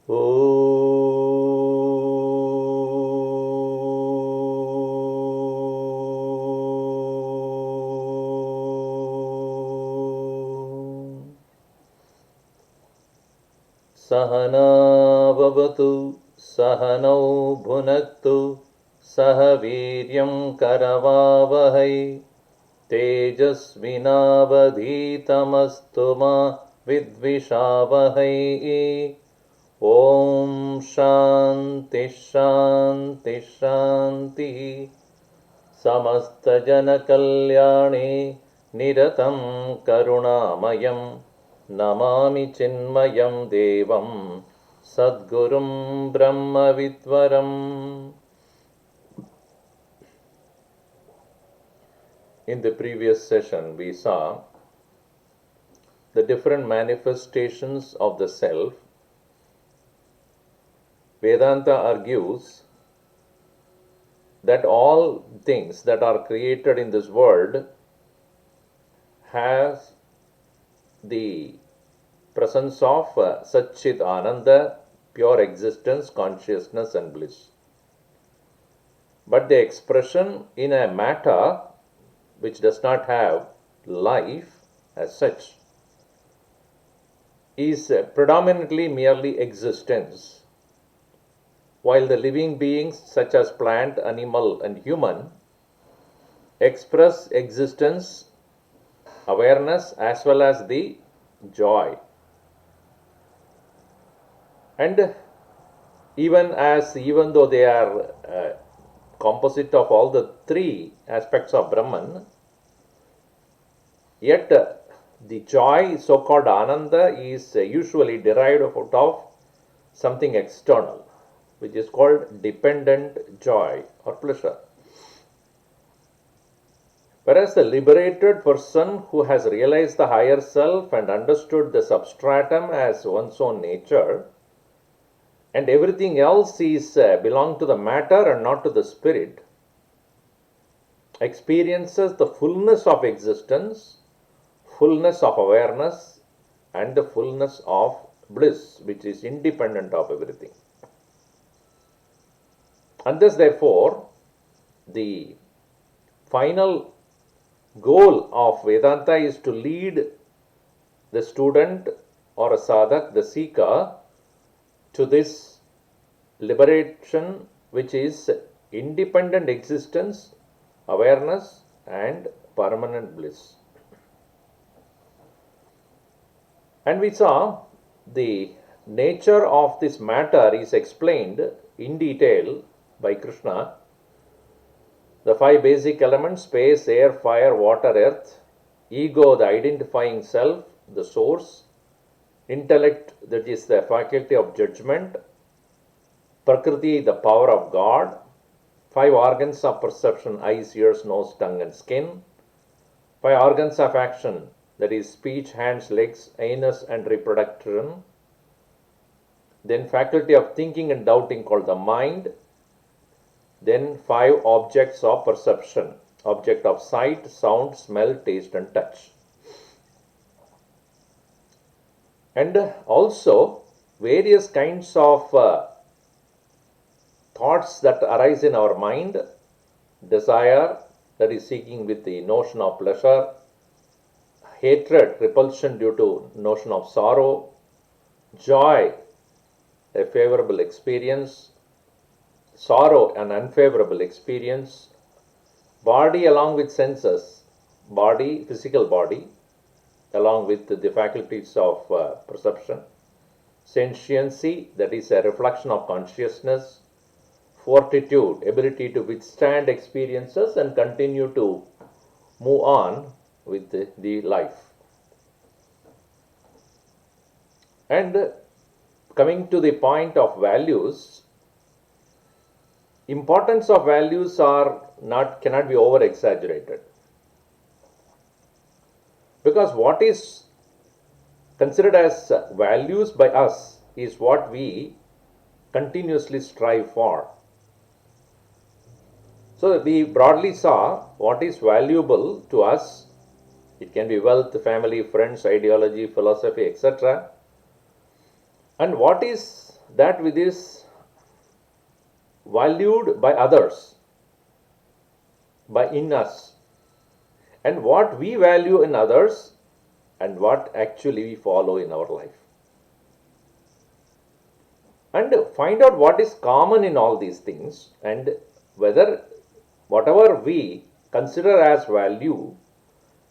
सहना भवतु सहनौ भुनक्तु सह वीर्यं करवावहै तेजस्विनावधीतमस्तु मा विद्विषावहै। ॐ शान्ति शान्ति शान्तिः। समस्तजनकल्याणे निरतं करुणामयं नमामि चिन्मयं देवं सद्गुरुं ब्रह्मविद्वरम्। In the previous session, we saw the different manifestations of the self. Vedanta argues that all things that are created in this world have the presence of Satchit Ananda, pure existence, consciousness and bliss. But the expression in a matter which does not have life as such is predominantly merely existence, while the living beings such as plant, animal and human express existence, awareness as well as the joy. And even though they are composite of all the three aspects of Brahman, yet the joy, so-called Ananda, is usually derived out of something external, which is called dependent joy or pleasure. Whereas the liberated person who has realized the higher self and understood the substratum as one's own nature, and everything else is belong to the matter and not to the spirit, experiences the fullness of existence, fullness of awareness and the fullness of bliss, which is independent of everything. And thus, therefore, the final goal of Vedanta is to lead the student or a sadhak, the seeker, to this liberation, which is independent existence, awareness and permanent bliss. And we saw the nature of this matter is explained in detail by Krishna. The five basic elements: space, air, fire, water, earth; ego, the identifying self, the source; intellect, that is the faculty of judgment; Prakriti, the power of God; five organs of perception: eyes, ears, nose, tongue and skin; five organs of action, that is speech, hands, legs, anus and reproduction; then faculty of thinking and doubting called the mind; then five objects of perception: object of sight, sound, smell, taste and touch. And also various kinds of thoughts that arise in our mind: desire, that is seeking with the notion of pleasure; hatred, repulsion due to notion of sorrow; joy, a favorable experience; sorrow, an unfavorable experience; body along with senses, body, physical body, along with the faculties of perception; sentiency, that is a reflection of consciousness; fortitude, ability to withstand experiences and continue to move on with the life. And coming to the point of values, importance of values cannot be over exaggerated, because what is considered as values by us is what we continuously strive for. So we broadly saw what is valuable to us. It can be wealth, family, friends, ideology, philosophy, etc. And what is that which is valued by others, by in us, and what we value in others, and what actually we follow in our life. And find out what is common in all these things, and whether whatever we consider as value,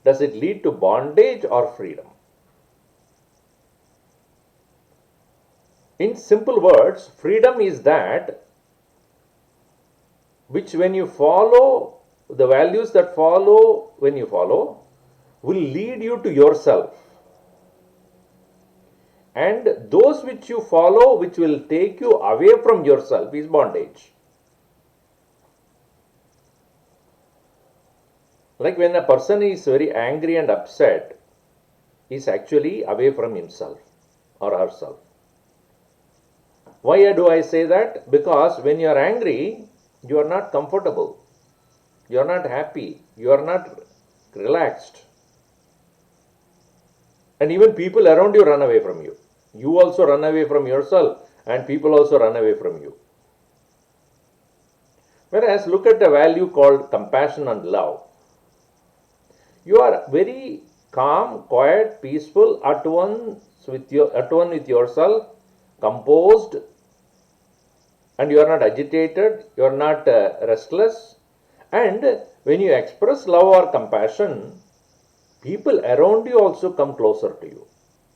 does it lead to bondage or freedom? In simple words, freedom is that which, when you follow, the values that follow when you follow, will lead you to yourself. And those which you follow, which will take you away from yourself, is bondage. Like when a person is very angry and upset, he is actually away from himself or herself. Why do I say that? Because when you are angry, you are not comfortable, you are not happy, you are not relaxed. And even people around you run away from you. You also run away from yourself, and people also run away from you. Whereas, look at a value called compassion and love. You are very calm, quiet, peaceful, at one with yourself, composed, and you are not agitated, you are not restless. And when you express love or compassion, people around you also come closer to you.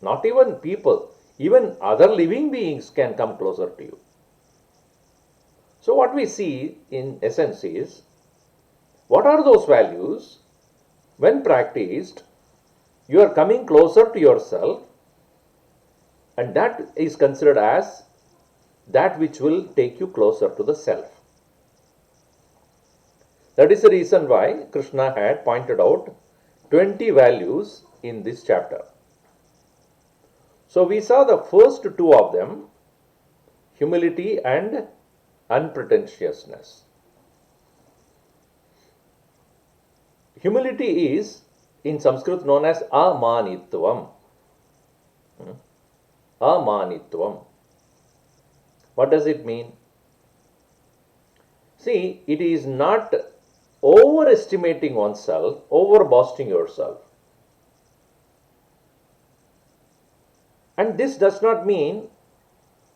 Not even people, even other living beings can come closer to you. So, what we see in essence is, what are those values? When practiced, you are coming closer to yourself, and that is considered as that which will take you closer to the self. That is the reason why Krishna had pointed out 20 values in this chapter. So we saw the first two of them, humility and unpretentiousness. Humility is in Sanskrit known as amanitvam. Amanitvam. What does it mean? See, it is not overestimating oneself, overboasting yourself. And this does not mean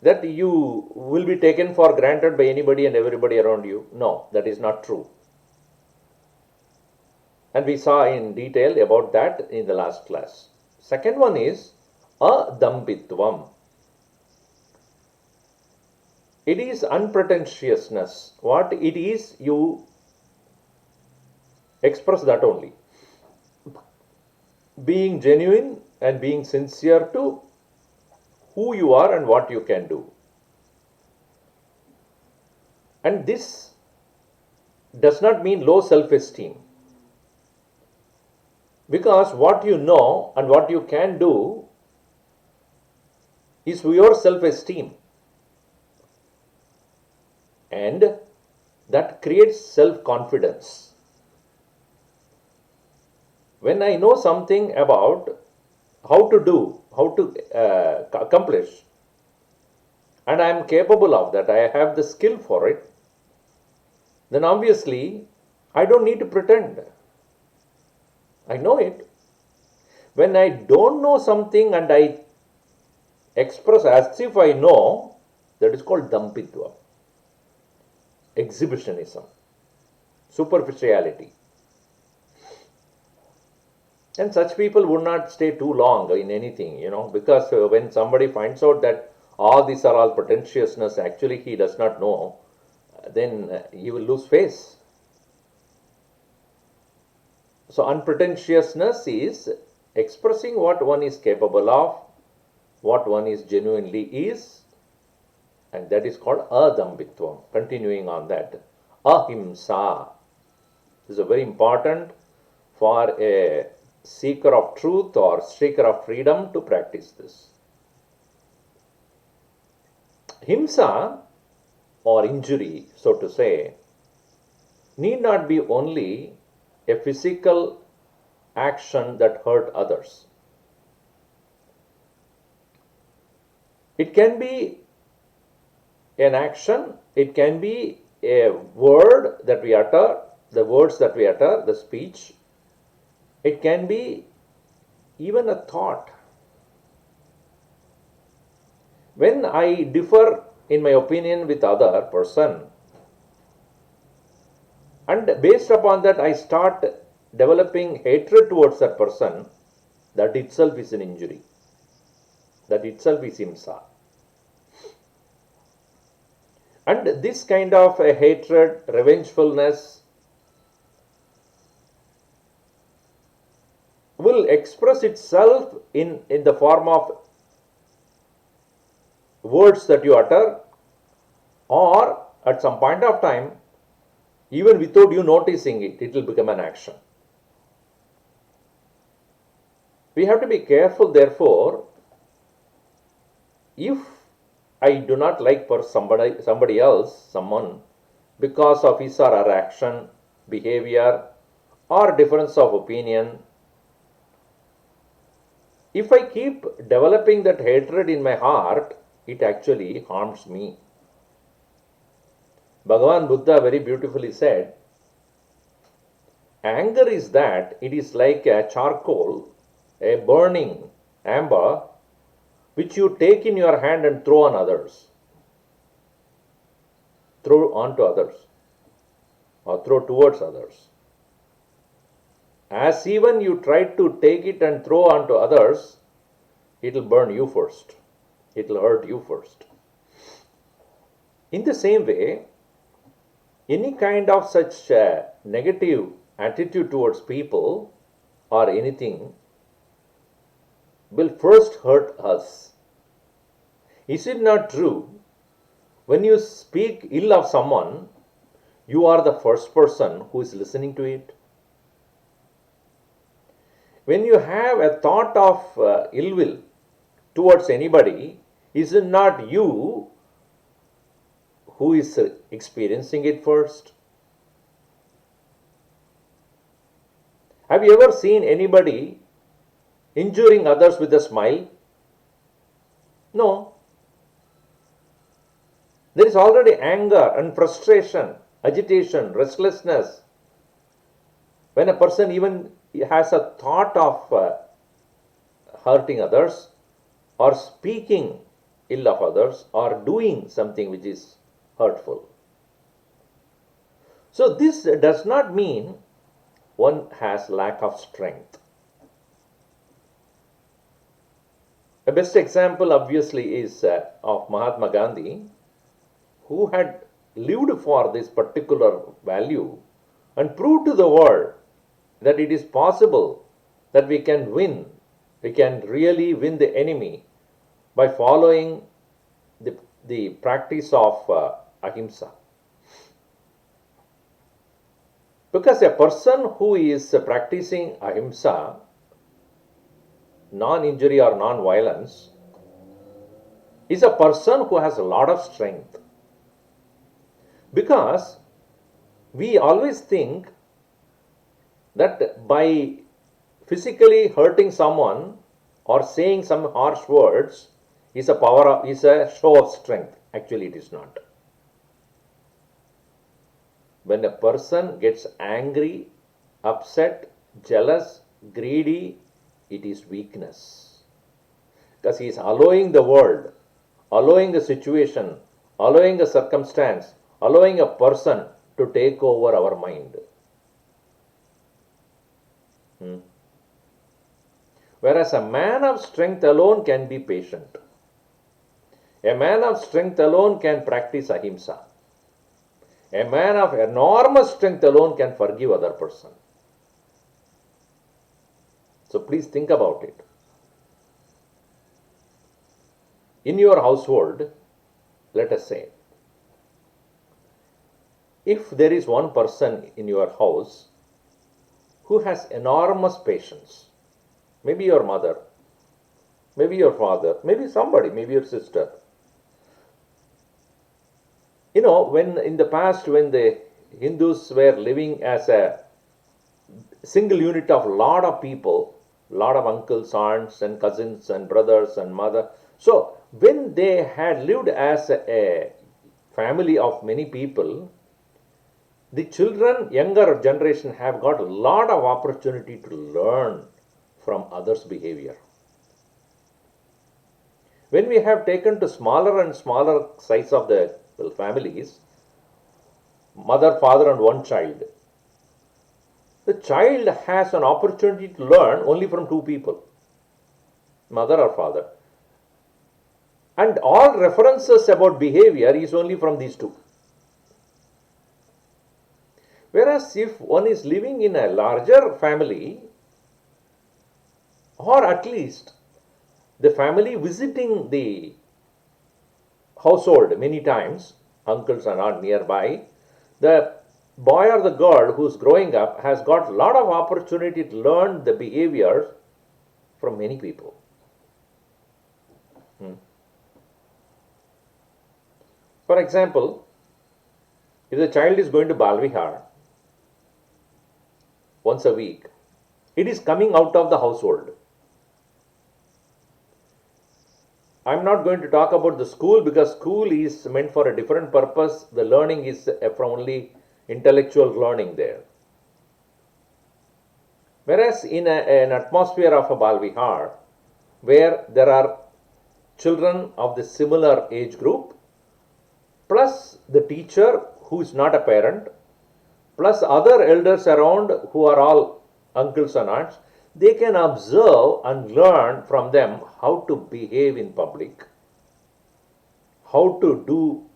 that you will be taken for granted by anybody and everybody around you. No, that is not true. And we saw in detail about that in the last class. Second one is adambitvam. It is unpretentiousness. What it is, you express that only. Being genuine and being sincere to who you are and what you can do. And this does not mean low self-esteem. Because what you know and what you can do is your self-esteem. And that creates self-confidence. When I know something about how to do, how to accomplish, and I am capable of that, I have the skill for it, then obviously I don't need to pretend. I know it. When I don't know something and I express as if I know, that is called dampitva. Exhibitionism, superficiality. And such people would not stay too long in anything, because when somebody finds out that all these are all pretentiousness, actually he does not know, then he will lose face. So unpretentiousness is expressing what one is capable of, what one is genuinely is, and that is called adambitvam. Continuing on that, ahimsa is a very important for a seeker of truth or seeker of freedom to practice this. Himsa, or injury, so to say, need not be only a physical action that hurt others. It can be an action, it can be a word that we utter, the words that we utter, the speech. It can be even a thought. When I differ in my opinion with other person, and based upon that I start developing hatred towards that person, that itself is an injury. That itself is himsa. And this kind of a hatred, revengefulness will express itself in the form of words that you utter, or at some point of time, even without you noticing it, it will become an action. We have to be careful, therefore, if I do not like somebody else, someone, because of his or her action, behavior, or difference of opinion, if I keep developing that hatred in my heart, it actually harms me. Bhagavan Buddha very beautifully said, anger is that it is like a charcoal, a burning amber, which you take in your hand and throw on others. Throw onto others, or throw towards others. As even you try to take it and throw onto others, it will burn you first. It will hurt you first. In the same way, any kind of such negative attitude towards people or anything will first hurt us. Is it not true? When you speak ill of someone, you are the first person who is listening to it. When you have a thought of ill will towards anybody, is it not you who is experiencing it first? Have you ever seen anybody injuring others with a smile? No. There is already anger and frustration, agitation, restlessness. When a person even has a thought of hurting others, or speaking ill of others, or doing something which is hurtful. So this does not mean one has lack of strength. A best example obviously is of Mahatma Gandhi, who had lived for this particular value and proved to the world that it is possible that we can win, we can really win the enemy by following the practice of ahimsa. Because a person who is practicing ahimsa, non-injury or non-violence, is a person who has a lot of strength. Because we always think that by physically hurting someone or saying some harsh words is a show of strength. Actually, it is not. When a person gets angry, upset, jealous, greedy, it is weakness. Because he is allowing the world, allowing the situation, allowing a circumstance, allowing a person to take over our mind. Whereas a man of strength alone can be patient. A man of strength alone can practice ahimsa. A man of enormous strength alone can forgive other person. So please think about it. In your household, let us say, if there is one person in your house who has enormous patience, maybe your mother, maybe your father, maybe somebody, maybe your sister. You know, when in the past, when the Hindus were living as a single unit of lot of people, lot of uncles, aunts, and cousins, and brothers, and mother. So when they had lived as a family of many people, the children, younger generation, have got a lot of opportunity to learn from others' behavior. When we have taken to smaller and smaller size of the families, mother, father, and one child, the child has an opportunity to learn only from two people, mother or father. And all references about behavior is only from these two. Whereas if one is living in a larger family, or at least the family visiting the household many times, uncles are not nearby, the boy or the girl who's growing up has got a lot of opportunity to learn the behaviors from many people. For example, if the child is going to Balvihar once a week, it is coming out of the household. I'm not going to talk about the school because school is meant for a different purpose. The learning is from only intellectual learning there. Whereas in an atmosphere of a Balvihar, where there are children of the similar age group, plus the teacher who is not a parent, plus other elders around who are all uncles and aunts, they can observe and learn from them how to behave in public, how to do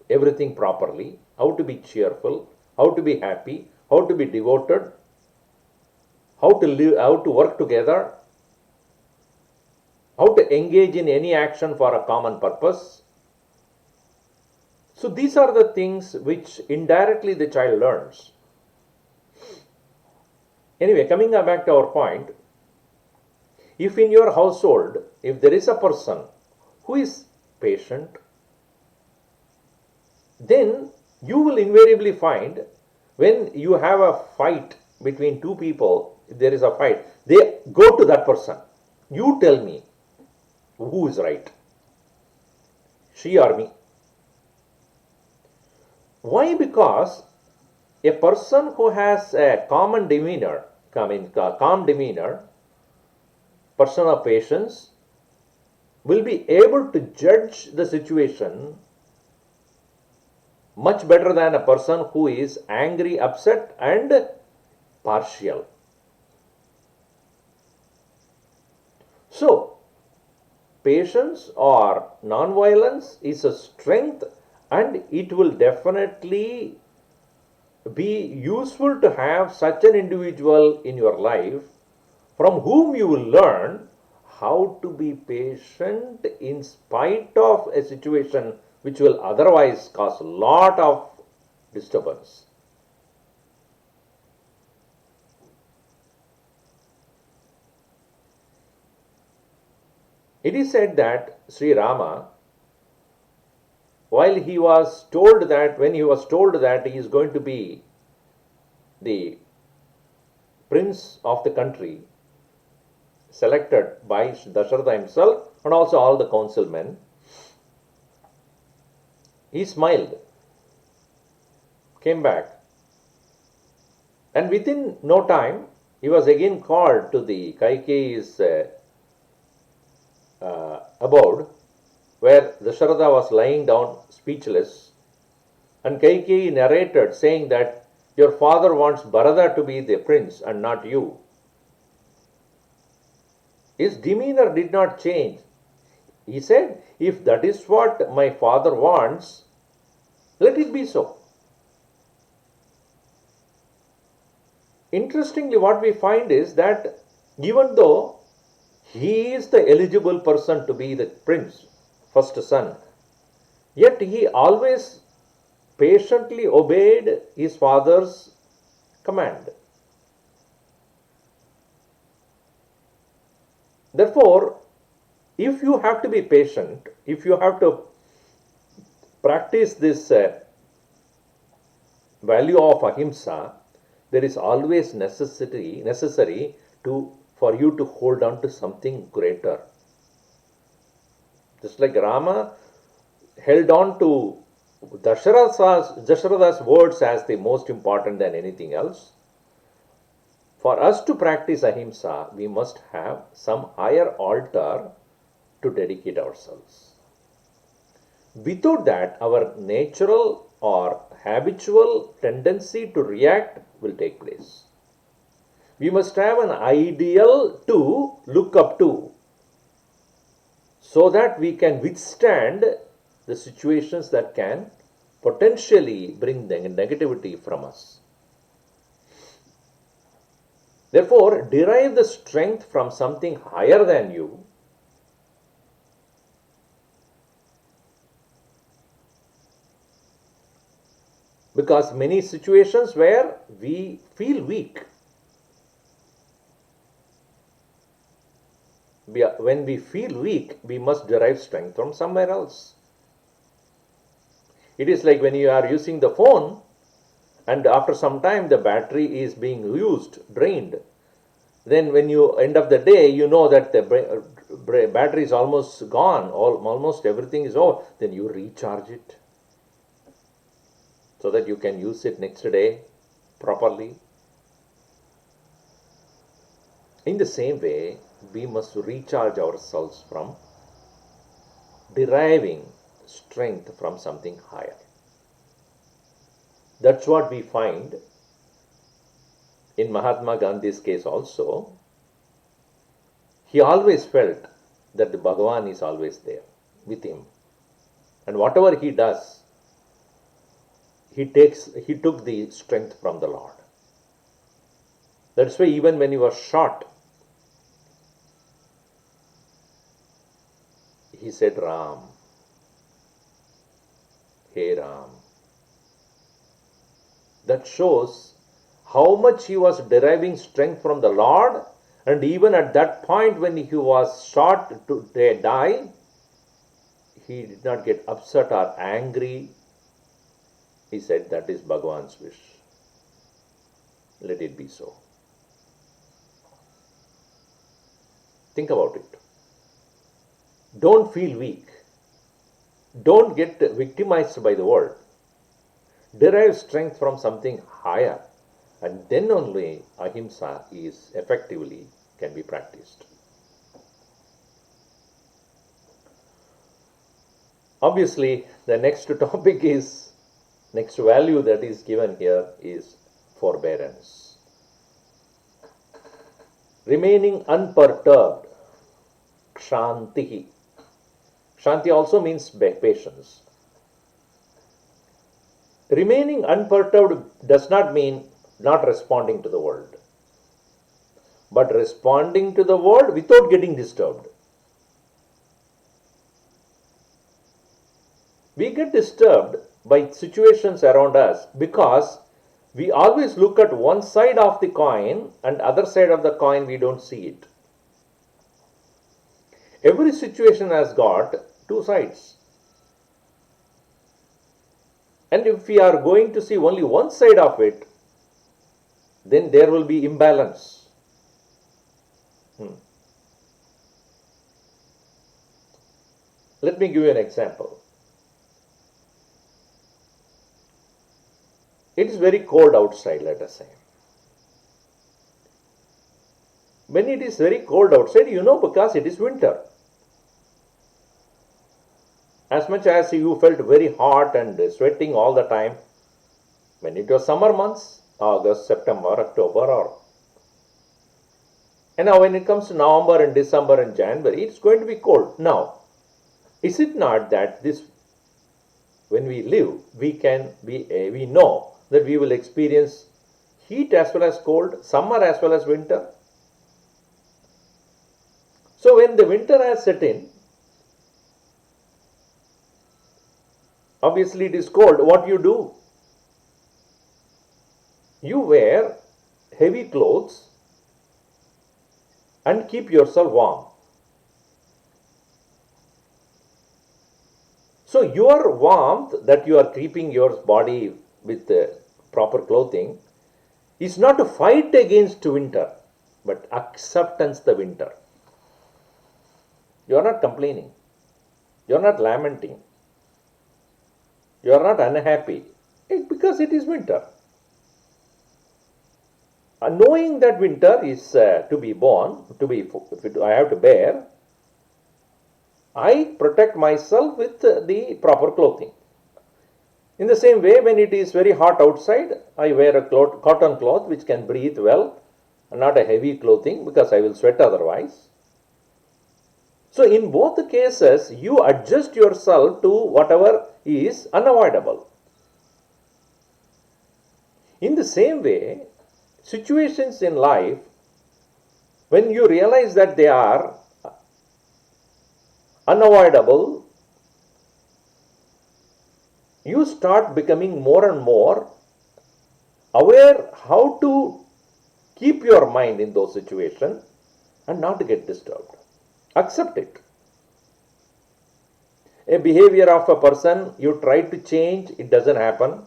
everything properly, how to be cheerful, how to be happy, how to be devoted, how to live, how to work together, how to engage in any action for a common purpose. So these are the things which indirectly the child learns. Anyway, coming back to our point, if in your household, if there is a person who is patient, then you will invariably find when you have a fight between two people, if there is a fight, they go to that person. You tell me who is right, she or me. Why? Because a person who has a calm demeanor, person of patience, will be able to judge the situation much better than a person who is angry, upset, and partial. So, patience or non-violence is a strength, and it will definitely be useful to have such an individual in your life from whom you will learn how to be patient in spite of a situation which will otherwise cause a lot of disturbance. It is said that Sri Rama, when he was told that he is going to be the prince of the country, selected by Dasharatha himself and also all the councilmen, he smiled, came back, and within no time he was again called to the Kaikeyi's abode, where Dasharatha was lying down speechless, and Kaikeyi narrated saying that your father wants Bharata to be the prince and not you. His demeanor did not change. He said, if that is what my father wants, let it be so. Interestingly, what we find is that even though he is the eligible person to be the prince, first son, yet he always patiently obeyed his father's command. Therefore, if you have to be patient, if you have to practice this value of ahimsa, there is always necessary for you to hold on to something greater. Just like Rama held on to Dasharatha's words as the most important than anything else. For us to practice ahimsa, we must have some higher altar to dedicate ourselves. Without that, our natural or habitual tendency to react will take place. We must have an ideal to look up to so that we can withstand the situations that can potentially bring negativity from us. Therefore, derive the strength from something higher than you. Because many situations where we feel weak, when we feel weak, we must derive strength from somewhere else. It is like when you are using the phone and after some time the battery is being used, drained. Then when you end of the day, you know that the battery is almost gone, almost everything is over, then you recharge it so that you can use it next day properly. In the same way, we must recharge ourselves from deriving strength from something higher. That's what we find in Mahatma Gandhi's case also. He always felt that the Bhagavan is always there with him. And whatever he does, he took the strength from the Lord. That's why even when he was shot, he said, Ram, Hey Ram. That shows how much he was deriving strength from the Lord, and even at that point when he was shot to die, he did not get upset or angry. He said, that is Bhagavan's wish. Let it be so. Think about it. Don't feel weak. Don't get victimized by the world. Derive strength from something higher, and then only ahimsa is effectively can be practiced. Obviously, the next topic is, next value that is given here is forbearance. Remaining unperturbed, kshanti. Kshanti also means patience. Remaining unperturbed does not mean not responding to the world, but responding to the world without getting disturbed. We get disturbed by situations around us because we always look at one side of the coin and other side of the coin we don't see it. Every situation has got two sides. And if we are going to see only one side of it, then there will be imbalance. Let me give you an example. It is very cold outside, let us say. When it is very cold outside, because it is winter. As much as you felt very hot and sweating all the time, when it was summer months, August, September, October, and now when it comes to November and December and January, it's going to be cold. Now, is it not that when we live, we know that we will experience heat as well as cold, summer as well as winter. So when the winter has set in, obviously it is cold. What do? You wear heavy clothes and keep yourself warm. So your warmth that you are keeping your body with proper clothing is not to fight against winter, but acceptance the winter. You are not complaining. You are not lamenting. You are not unhappy because it is winter. Knowing that winter is to be borne, I have to bear, I protect myself with the proper clothing. In the same way, when it is very hot outside, I wear a cotton cloth which can breathe well, not a heavy clothing because I will sweat otherwise. So, in both the cases, you adjust yourself to whatever is unavoidable. In the same way, situations in life, when you realize that they are unavoidable, you start becoming more and more aware how to keep your mind in those situations and not to get disturbed. Accept it. A behavior of a person you try to change, it doesn't happen.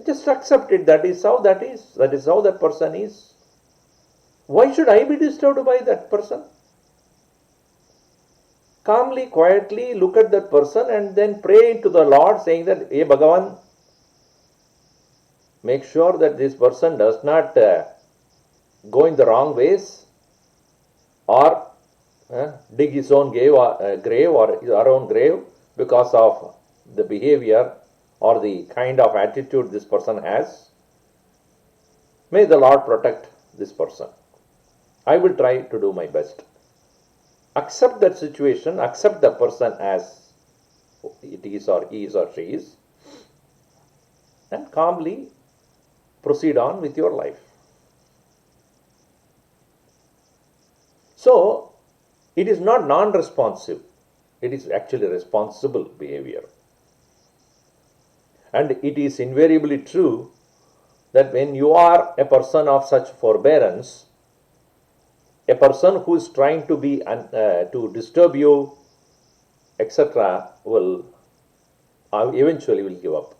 Just accept it. That is how that is. That is how that person is. Why should I be disturbed by that person? Calmly, quietly look at that person and then pray to the Lord saying that, hey Bhagavan, make sure that this person does not go in the wrong ways or dig his own grave or his own grave because of the behavior or the kind of attitude this person has. May the Lord protect this person. I will try to do my best. Accept that situation, accept the person as it is or he is or she is, and calmly proceed on with your life. So, it is not non-responsive, it is actually responsible behavior. And it is invariably true that when you are a person of such forbearance, a person who is trying to be to disturb you, etc., will eventually will give up.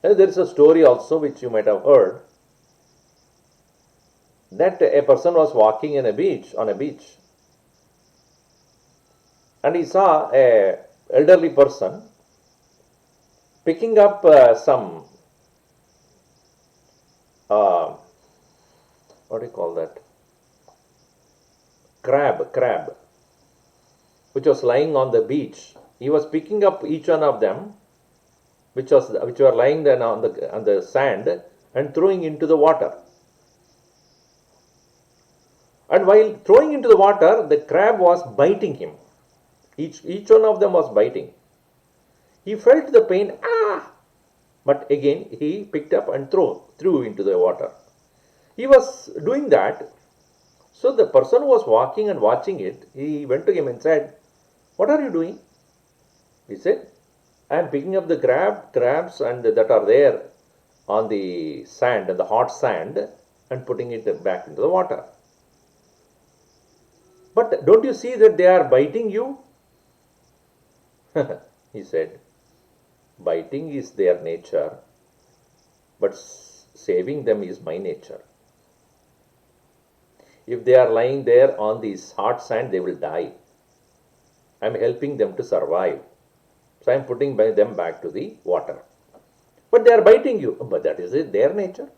And there is a story also which you might have heard that a person was walking on a beach, and he saw a elderly person picking up some what do you call that, crab which was lying on the beach. He was picking up each one of them which were lying then on the sand and throwing into the water. And while throwing into the water, the crab was biting him. Each one of them was biting. He felt the pain, but again he picked up and threw into the water. He was doing that. So the person who was walking and watching it, he went to him and said, "What are you doing?" He said, "I am picking up the crabs and that are there on the sand, and the hot sand, and putting it back into the water." "But don't you see that they are biting you?" He said, "Biting is their nature, but saving them is my nature. If they are lying there on this hot sand, they will die. I am helping them to survive. So I am putting them back to the water. But they are biting you. But that is their nature.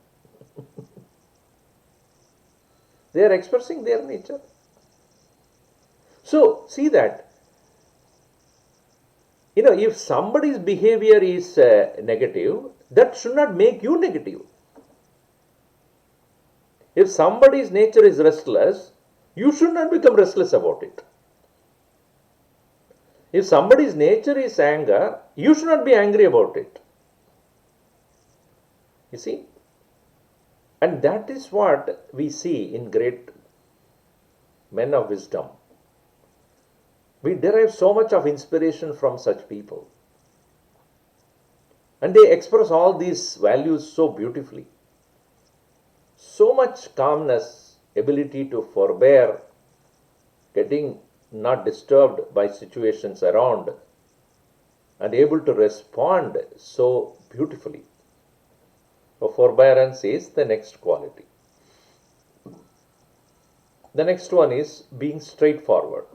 They are expressing their nature." So see that, if somebody's behavior is negative, that should not make you negative. If somebody's nature is restless, you should not become restless about it. If somebody's nature is anger, you should not be angry about it. You see? And that is what we see in great men of wisdom. We derive so much of inspiration from such people. And they express all these values so beautifully. So much calmness, ability to forbear, getting not disturbed by situations around, and able to respond so beautifully. So forbearance is the next quality. The next one is being straightforward.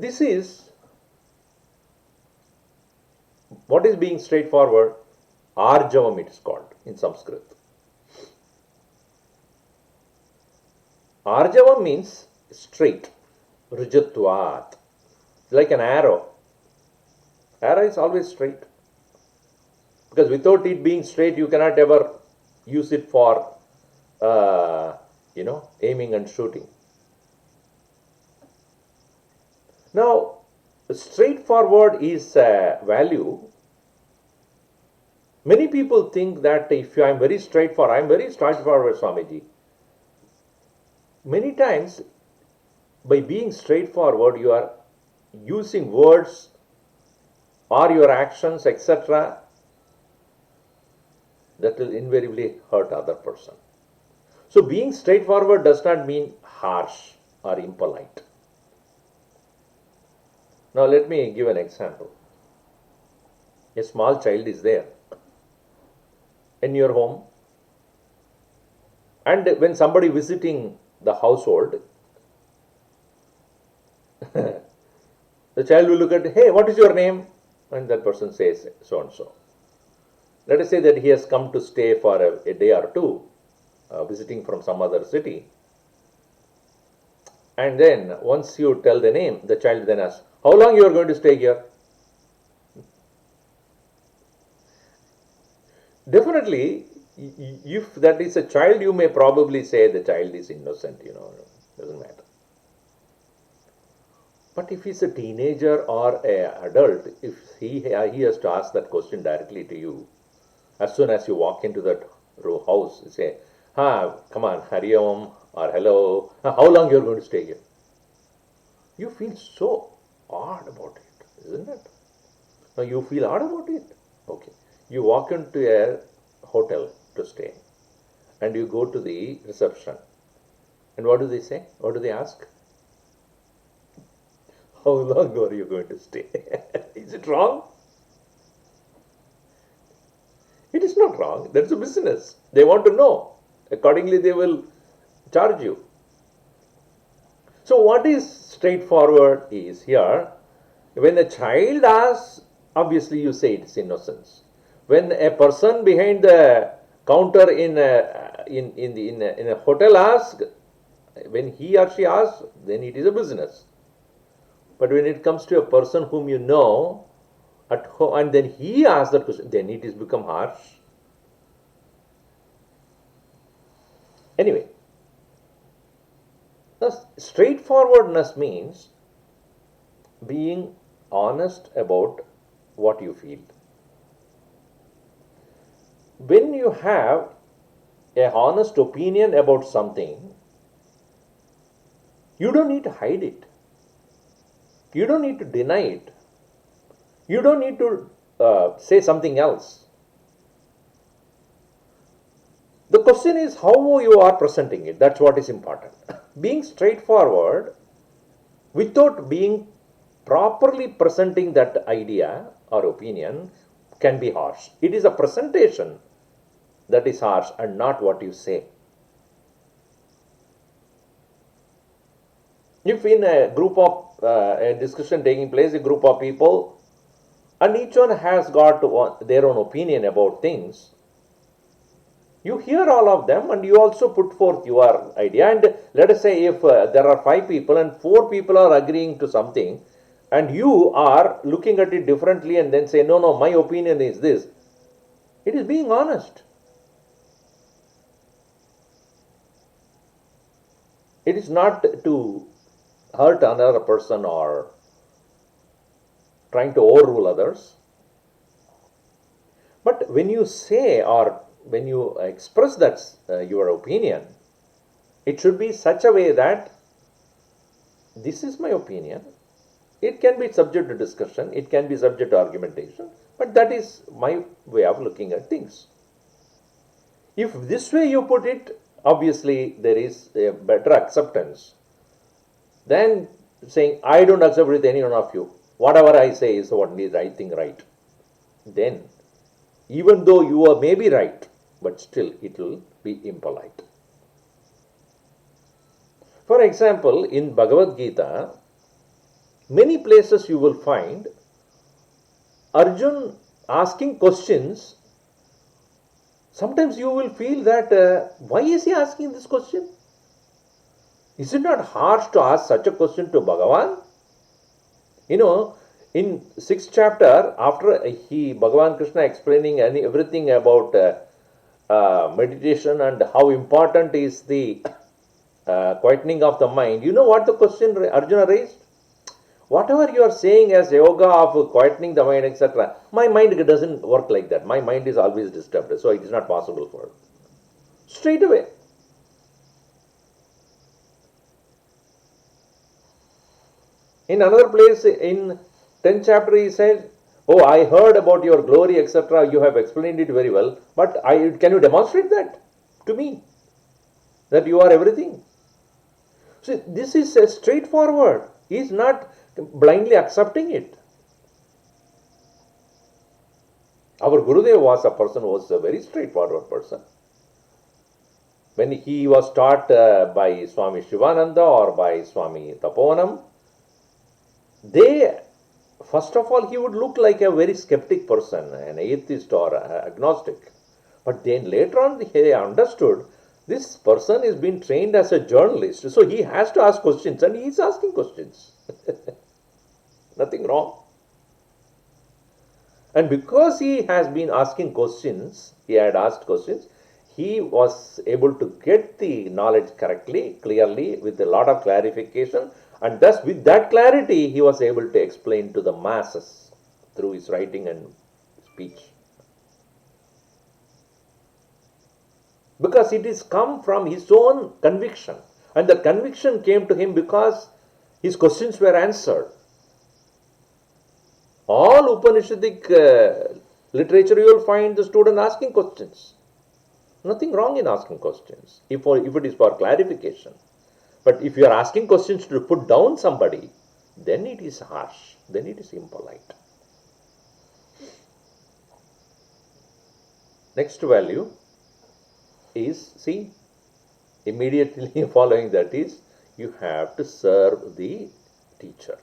this is what is being straightforward. Arjavam it is called in Sanskrit. Arjavam means straight. Rujatvat. Like an arrow. Arrow is always straight. Because without it being straight, you cannot ever use it for, aiming and shooting. Now, straightforward is a value. Many people think that if I am very straightforward, Swamiji. Many times, by being straightforward, you are using words or your actions, etc., that will invariably hurt other person. So being straightforward does not mean harsh or impolite. Now let me give an example. A small child is there in your home, and when somebody visiting the household, the child will look at, hey, what is your name? And that person says so and so. Let us say that he has come to stay for a day or two, visiting from some other city. And then once you tell the name, the child then asks, how long you are going to stay here? Definitely, if that is a child, you may probably say the child is innocent, doesn't matter. But if he's a teenager or an adult, if he has to ask that question directly to you, as soon as you walk into that house, you say, come on, Hari Om, or hello, how long you are going to stay here? You feel so odd about it, isn't it? Now you feel odd about it? Okay. You walk into a hotel to stay and you go to the reception. And what do they say? What do they ask? How long are you going to stay? Is it wrong? It is not wrong. That's a business. They want to know. Accordingly, they will charge you. So what is straightforward is here, when a child asks, obviously you say it's innocence. When a person behind the counter in a hotel asks, when he or she asks, then it is a business. But when it comes to a person whom you know at home, and then he asks that question, then it is become harsh. Anyway, straightforwardness means being honest about what you feel. When you have an honest opinion about something, you don't need to hide it. You don't need to deny it. You don't need to say something else. The question is how you are presenting it. That's what is important. Being straightforward without being properly presenting that idea or opinion can be harsh. It is a presentation that is harsh and not what you say. If in a group of a discussion taking place, a group of people, and each one has got their own opinion about things, you hear all of them and you also put forth your idea. And let us say if there are 5 people and 4 people are agreeing to something, and you are looking at it differently and then say, no, my opinion is this. It is being honest. It is not to hurt another person or trying to overrule others. But when you say or when you express that your opinion, it should be such a way that this is my opinion. It can be subject to discussion, it can be subject to argumentation, but that is my way of looking at things. If this way you put it, obviously there is a better acceptance than saying, I don't accept with any one of you. Whatever I say is what is right thing right. Then, even though you are maybe right, but still it will be impolite. For example, in Bhagavad Gita, many places you will find Arjun asking questions. Sometimes you will feel that why is he asking this question? Is it not harsh to ask such a question to Bhagavan? You know, in 6th chapter, after Bhagavan Krishna explaining everything about meditation and how important is the quietening of the mind, you know what the question Arjuna raised? Whatever you are saying as yoga of quietening the mind, etc., my mind doesn't work like that. My mind is always disturbed, so it is not possible for it. Straight away. In another place, in 10th chapter, he said, oh, I heard about your glory, etc. You have explained it very well, but can you demonstrate that to me? That you are everything. So this is a straightforward. He is not blindly accepting it. Our Gurudev was a very straightforward person. When he was taught by Swami Shivananda or by Swami Tapovanam, first of all, he would look like a very skeptic person, an atheist or agnostic. But then later on, they understood this person is being trained as a journalist, so he has to ask questions, and he is asking questions. Nothing wrong. And because he has been asking questions, he had asked questions, he was able to get the knowledge correctly, clearly, with a lot of clarification, and thus with that clarity, he was able to explain to the masses through his writing and speech. Because it is come from his own conviction, and the conviction came to him because his questions were answered. All Upanishadic literature, you will find the student asking questions. Nothing wrong in asking questions, if it is for clarification. But if you are asking questions to put down somebody, then it is harsh, then it is impolite. Next value is, see, immediately following that is, you have to serve the teacher.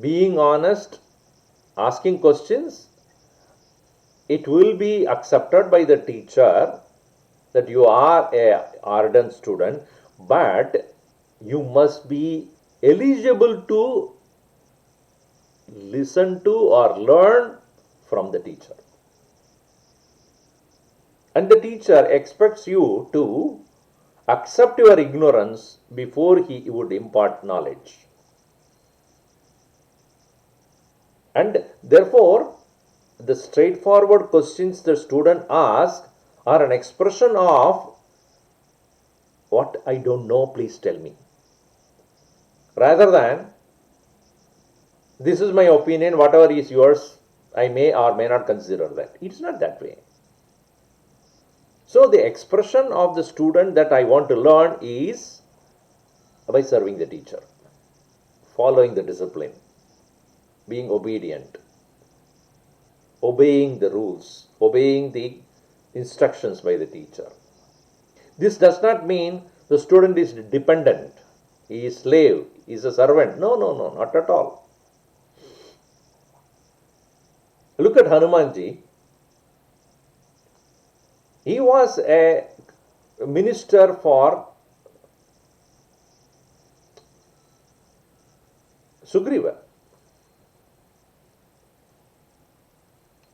Being honest, asking questions, it will be accepted by the teacher that you are an ardent student, but you must be eligible to listen to or learn from the teacher. And the teacher expects you to accept your ignorance before he would impart knowledge. And therefore, the straightforward questions the student asks are an expression of what I don't know, please tell me. Rather than, this is my opinion, whatever is yours, I may or may not consider that. It's not that way. So the expression of the student that I want to learn is by serving the teacher, following the discipline, being obedient, obeying the rules, obeying the instructions by the teacher. This does not mean the student is dependent, he is slave, he is a servant. No, not at all. Look at Hanumanji. He was a minister for Sugriva.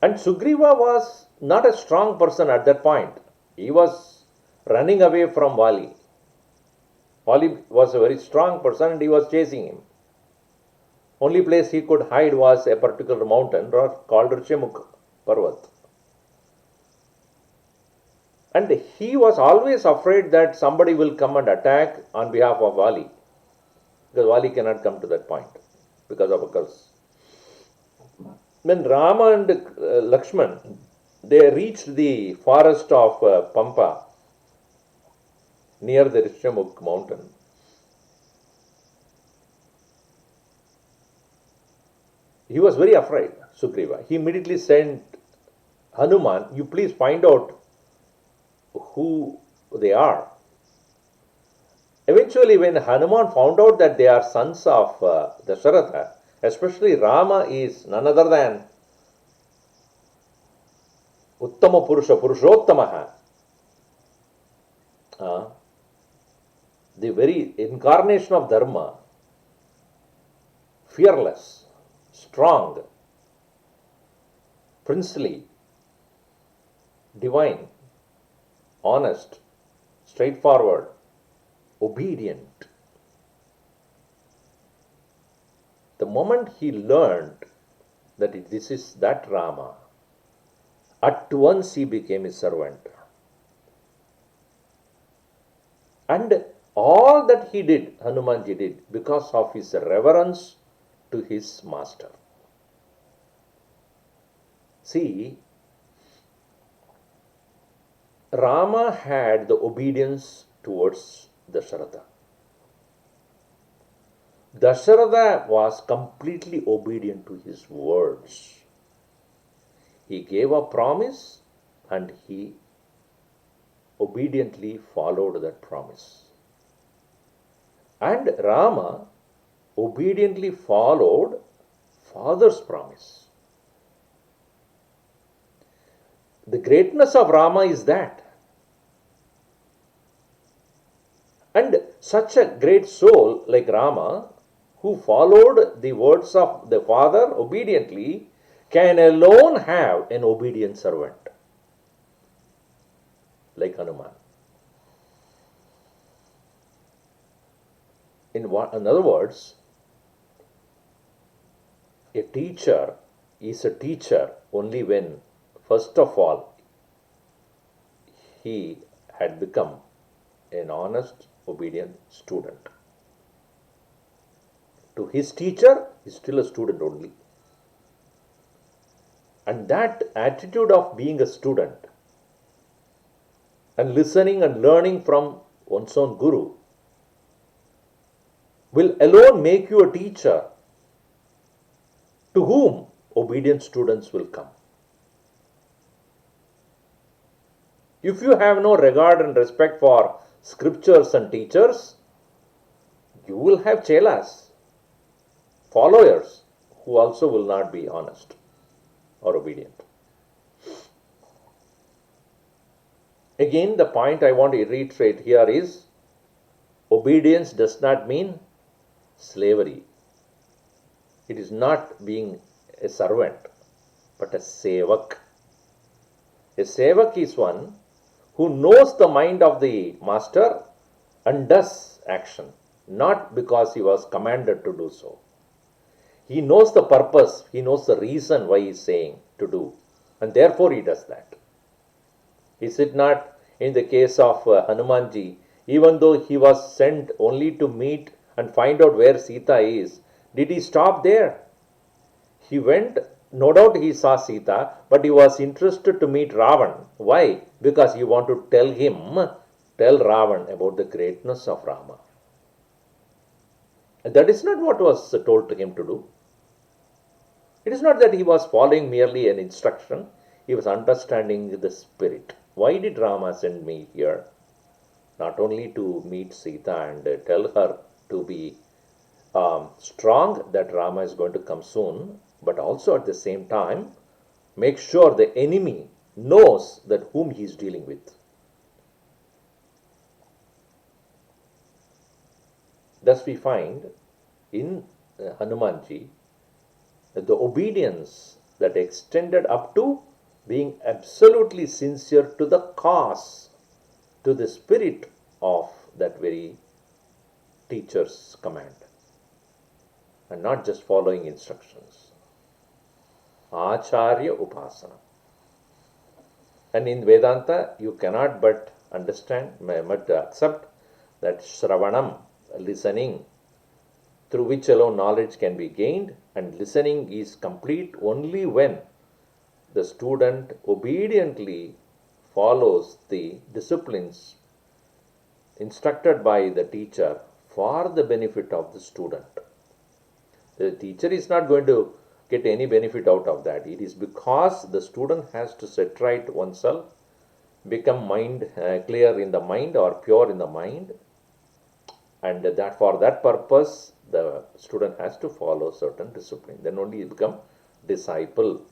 And Sugriva was not a strong person at that point. He was running away from Vali. Vali was a very strong person and he was chasing him. Only place he could hide was a particular mountain called Rishyamukh Parvat. And he was always afraid that somebody will come and attack on behalf of Vali. Because Vali cannot come to that point because of a curse. When Rama and Lakshman, they reached the forest of Pampa near the Rishyamukh mountain. He was very afraid, Sugriva. He immediately sent Hanuman, you please find out who they are Eventually, when Hanuman found out that they are sons of Dasharatha, especially Rama is none other than Uttama Purusha, Purushottamaha, the very incarnation of Dharma, fearless, strong, princely, divine, honest, straightforward, obedient. The moment he learned that this is that Rama, at once he became his servant. And all that he did, Hanumanji did, because of his reverence to his master. See, Rama had the obedience towards Dasharatha. Dasharatha was completely obedient to his words. He gave a promise and he obediently followed that promise. And Rama obediently followed father's promise. The greatness of Rama is that. And such a great soul like Rama, who followed the words of the father obediently, can alone have an obedient servant like Hanuman. In other words, a teacher is a teacher only when, first of all, he had become an honest, obedient student. To his teacher, he is still a student only. And that attitude of being a student and listening and learning from one's own guru will alone make you a teacher to whom obedient students will come. If you have no regard and respect for scriptures and teachers, you will have chelas, followers, who also will not be honest or obedient. Again, the point I want to reiterate here is obedience does not mean slavery. It is not being a servant, but a sevak. A sevak is one who knows the mind of the master and does action, not because he was commanded to do so. He knows the purpose, he knows the reason why he is saying to do, and therefore he does that. Is it not in the case of Hanumanji, even though he was sent only to meet and find out where Sita is, did he stop there? He went, no doubt he saw Sita, but he was interested to meet Ravan. Why? Because he wanted to tell Ravan about the greatness of Rama. That is not what was told to him to do. It is not that he was following merely an instruction, he was understanding the spirit. Why did Rama send me here? Not only to meet Sita and tell her to be strong, that Rama is going to come soon, but also at the same time make sure the enemy knows that whom he is dealing with. Thus we find in Hanumanji that the obedience that extended up to being absolutely sincere to the cause, to the spirit of that very teacher's command, and not just following instructions. Acharya Upasana. And in Vedanta, you cannot but understand, but accept that Shravanam, listening, through which alone knowledge can be gained, and listening is complete only when the student obediently follows the disciplines instructed by the teacher for the benefit of the student. The teacher is not going to get any benefit out of that. It is because the student has to set right oneself, become clear in the mind or pure in the mind, and that for that purpose the student has to follow certain discipline, then only he become disciple.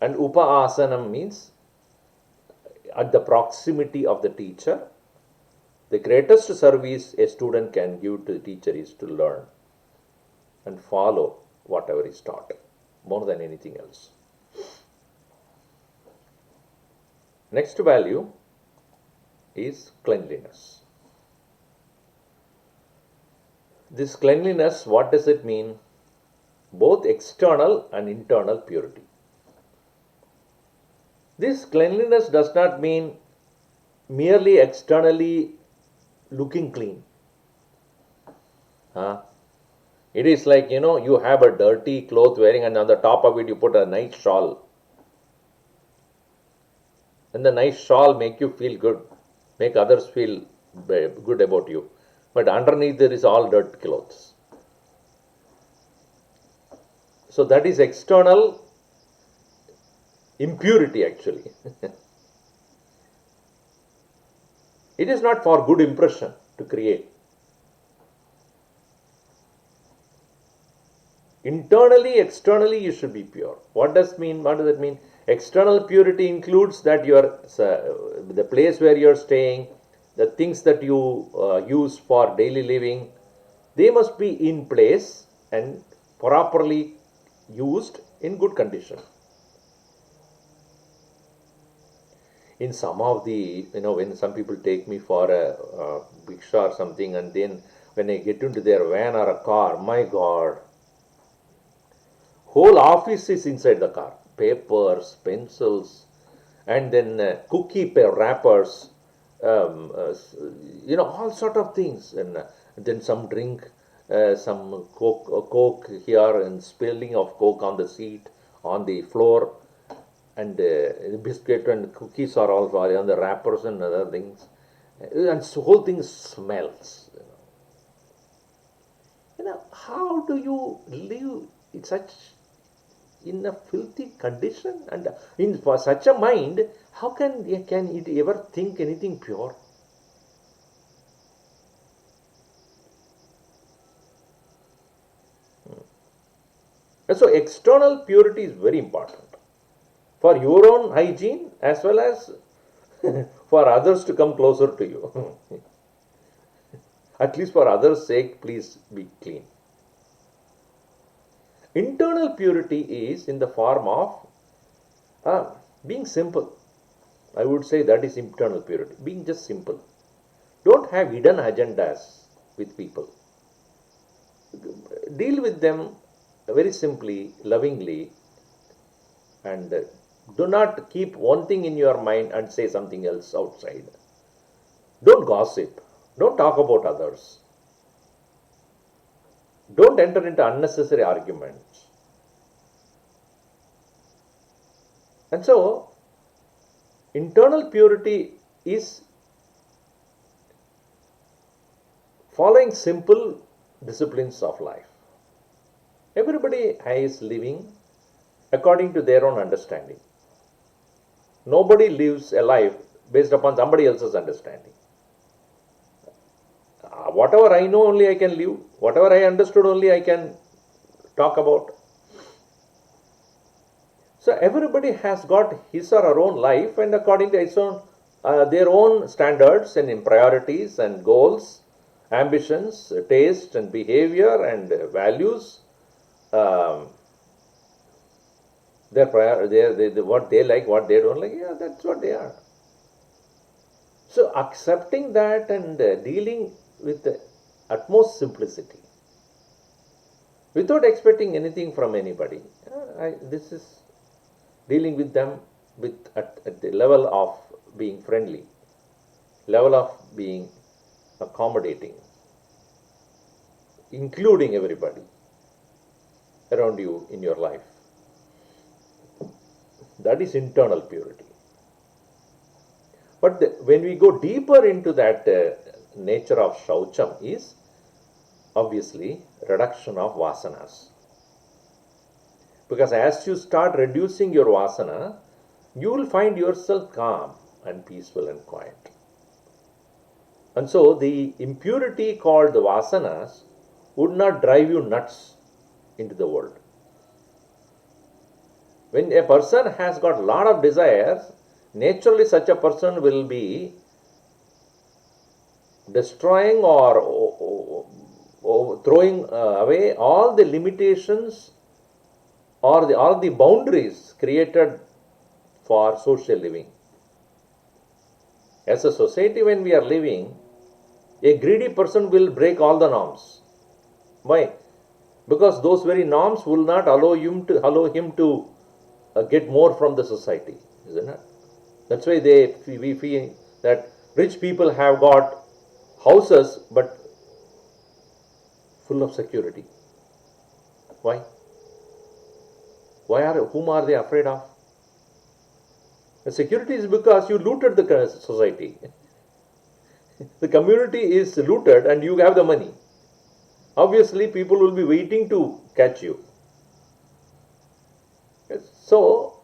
And upasanam means at the proximity of the teacher. The greatest service a student can give to the teacher is to learn and follow whatever is taught more than anything else. Next value is cleanliness. This cleanliness, what does it mean? Both external and internal purity. This cleanliness does not mean merely externally looking clean. It is like, you have a dirty cloth wearing and on the top of it you put a nice shawl. And the nice shawl make you feel good, make others feel good about you. But underneath there is all dirt clothes. So that is external impurity actually. It is not for good impression to create. Internally, externally, you should be pure. What does that mean? External purity includes that the place where you are staying, the things that you use for daily living, they must be in place and properly used in good condition. In some of the, when some people take me for a rickshaw or something, and then when I get into their van or a car, my God, whole office is inside the car. Papers, pencils, and then cookie wrappers, all sort of things, and then some drink, some coke here, and spilling of coke on the seat, on the floor, and biscuit and cookies are all on the wrappers and other things, and the whole thing smells. How do you live in a filthy condition? And for such a mind, how can it ever think anything pure? And so external purity is very important for your own hygiene as well as for others to come closer to you. At least for others' sake, please be clean. Internal purity is in the form of being simple. I would say that is internal purity. Being just simple. Don't have hidden agendas with people. Deal with them very simply, lovingly, and do not keep one thing in your mind and say something else outside. Don't gossip. Don't talk about others. Don't enter into unnecessary arguments. And so, internal purity is following simple disciplines of life. Everybody is living according to their own understanding. Nobody lives a life based upon somebody else's understanding. Whatever I know only I can live. Whatever I understood only I can talk about. So everybody has got his or her own life, and according to his own, their own standards and priorities and goals, ambitions, taste and behavior and values, what they like, what they don't like, that's what they are. So accepting that and dealing with the utmost simplicity, without expecting anything from anybody. This is dealing with them at the level of being friendly, level of being accommodating, including everybody around you in your life. That is internal purity. But when we go deeper into that nature of shaucham is obviously reduction of vasanas. Because as you start reducing your vasana, you will find yourself calm and peaceful and quiet. And so the impurity called the vasanas would not drive you nuts into the world. When a person has got a lot of desires, naturally such a person will be destroying or throwing away all the limitations or all the boundaries created for social living. As a society, when we are living, a greedy person will break all the norms. Why? Because those very norms will not allow him to get more from the society, isn't it? That's why we feel that rich people have got houses but full of security. Why? Whom are they afraid of? The security is because you looted the society. The community is looted and you have the money. Obviously, people will be waiting to catch you. So,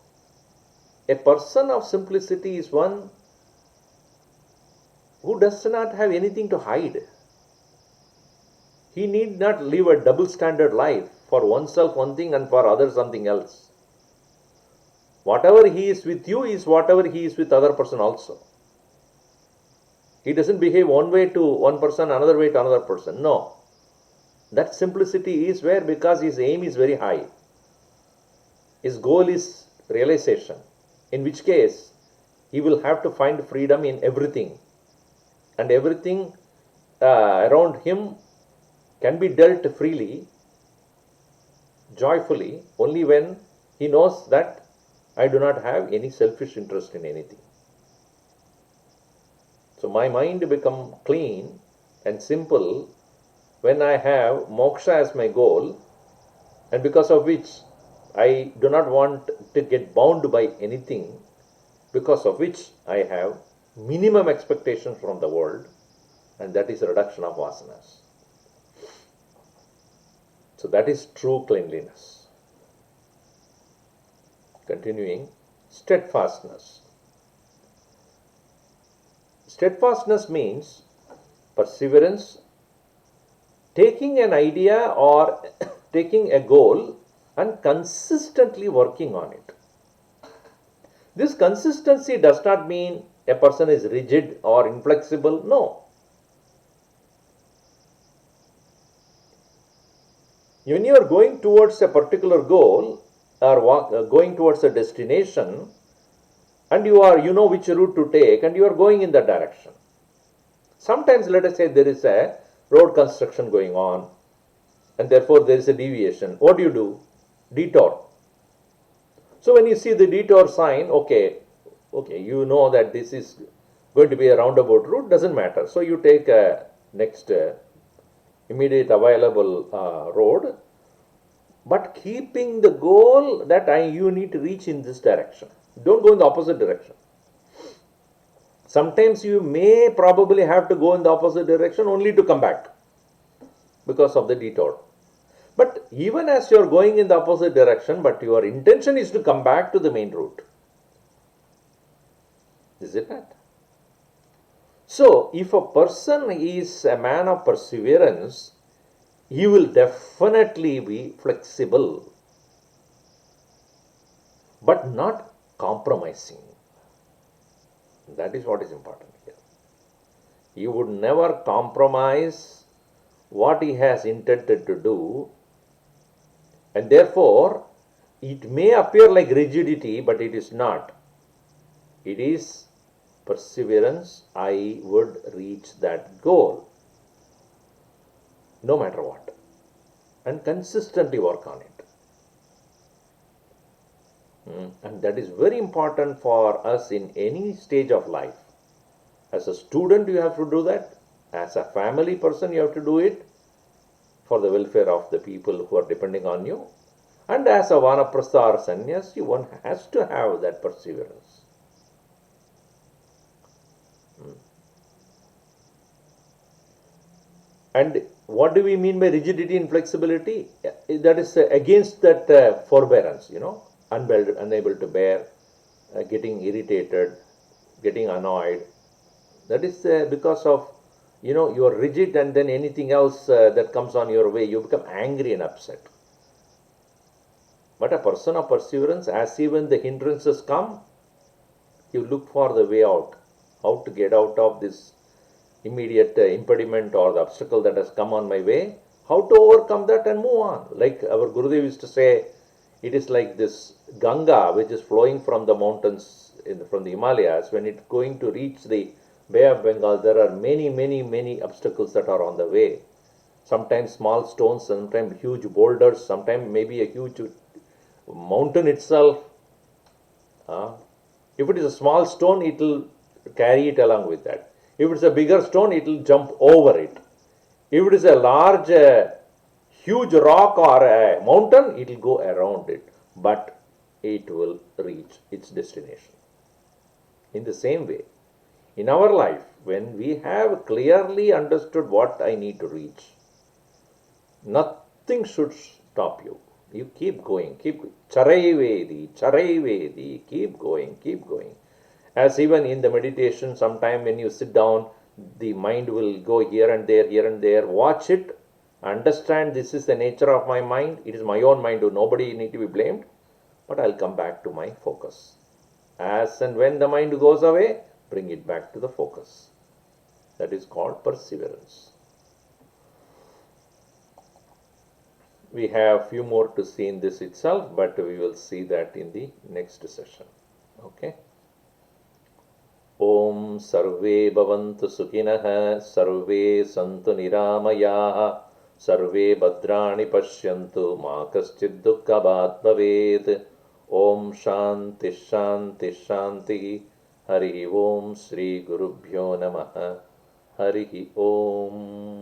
a person of simplicity is one who does not have anything to hide. He need not live a double standard life, for oneself one thing and for others something else. Whatever he is with you is whatever he is with other person also. He doesn't behave one way to one person, another way to another person. No. That simplicity is where, because his aim is very high. His goal is realization. In which case, he will have to find freedom in everything. And everything around him can be dealt freely, joyfully, only when he knows that I do not have any selfish interest in anything. So my mind become clean and simple when I have moksha as my goal, and because of which I do not want to get bound by anything, because of which I have minimum expectations from the world, and that is reduction of vasanas. So that is true cleanliness. Continuing, steadfastness. Steadfastness means perseverance, taking an idea or taking a goal and consistently working on it. This consistency does not mean a person is rigid or inflexible. No. When you are going towards a particular goal or going towards a destination, and you know which route to take, and you are going in that direction. Sometimes, let us say there is a road construction going on, and therefore there is a deviation. What do? Detour. So when you see the detour sign, okay, you know that this is going to be a roundabout route, doesn't matter. So you take a next immediate available road, but keeping the goal that you need to reach in this direction. Don't go in the opposite direction. Sometimes you may probably have to go in the opposite direction only to come back because of the detour. But even as you are going in the opposite direction, but your intention is to come back to the main route. Is it not? So, if a person is a man of perseverance, he will definitely be flexible, but not compromising. That is what is important here. He would never compromise what he has intended to do, and therefore it may appear like rigidity, but it is not. It is perseverance. I would reach that goal no matter what, and consistently work on it. And that is very important for us in any stage of life. As a student, you have to do that. As a family person, you have to do it for the welfare of the people who are depending on you. And as a vanaprastha or sannyasi, one has to have that perseverance. And what do we mean by rigidity and flexibility? That is against that forbearance, unable to bear, getting irritated, getting annoyed. That is because of you are rigid, and then anything else that comes on your way, you become angry and upset. But a person of perseverance, as even the hindrances come, you look for the way out, how to get out of this immediate impediment or the obstacle that has come on my way, how to overcome that and move on. Like our Gurudev used to say, it is like this Ganga which is flowing from the mountains from the Himalayas. When it's going to reach the Bay of Bengal, there are many, many, many obstacles that are on the way. Sometimes small stones, sometimes huge boulders, sometimes maybe a huge mountain itself. If it is a small stone, it will carry it along with that. If it's a bigger stone, it will jump over it. If it is a large, huge rock or a mountain, it will go around it, but it will reach its destination. In the same way, in our life, when we have clearly understood what I need to reach, nothing should stop you. You keep going, Charai Vedi, keep going. As even in the meditation, sometime when you sit down, the mind will go here and there. Watch it, understand this is the nature of my mind. It is my own mind, nobody need to be blamed, but I'll come back to my focus. As and when the mind goes away, bring it back to the focus. That is called perseverance. We have few more to see in this itself, but we will see that in the next session. Okay. Om Sarve Bhavantu Sukhinah, Sarve Santu Niramayaha, Sarve Bhadrani Pashyantu, Ma Kaschid Dukkhabhat Bhavet. Om Shanti Shanti Shanti. Hari Om Sri Gurubhyo Namaha. Hari Om.